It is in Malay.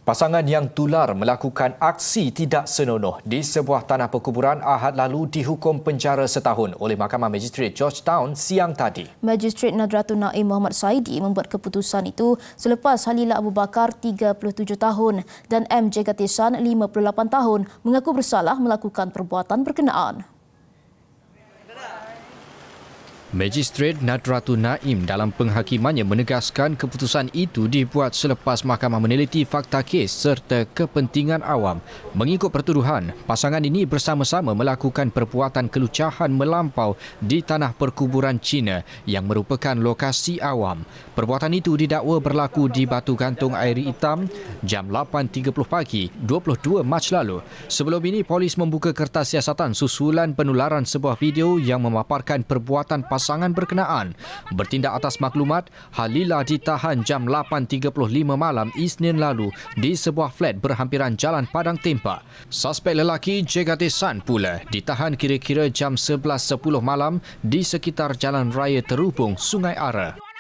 Pasangan yang tular melakukan aksi tidak senonoh di sebuah tanah perkuburan Ahad lalu dihukum penjara setahun oleh Mahkamah Magistrate Georgetown siang tadi. Magistrate Nadratun Naim Muhammad Saidi membuat keputusan itu selepas Halila Abu Bakar 37 tahun dan M. Jegatisan 58 tahun mengaku bersalah melakukan perbuatan berkenaan. Magistrate Nadratun Naim dalam penghakimannya menegaskan keputusan itu dibuat selepas mahkamah meneliti fakta kes serta kepentingan awam. Mengikut pertuduhan, pasangan ini bersama-sama melakukan perbuatan kelucahan melampau di tanah perkuburan Cina yang merupakan lokasi awam. Perbuatan itu didakwa berlaku di Batu Gantung Airi Hitam jam 8.30 pagi 22 Mac lalu. Sebelum ini, polis membuka kertas siasatan susulan penularan sebuah video yang memaparkan perbuatan pasangan berkenaan. Bertindak atas maklumat, Halila ditahan jam 8.35 malam Isnin lalu di sebuah flat berhampiran Jalan Padang Tempa. Suspek lelaki Jegatisan pula ditahan kira-kira jam 11.10 malam di sekitar Jalan Raya Terhubung Sungai Ara.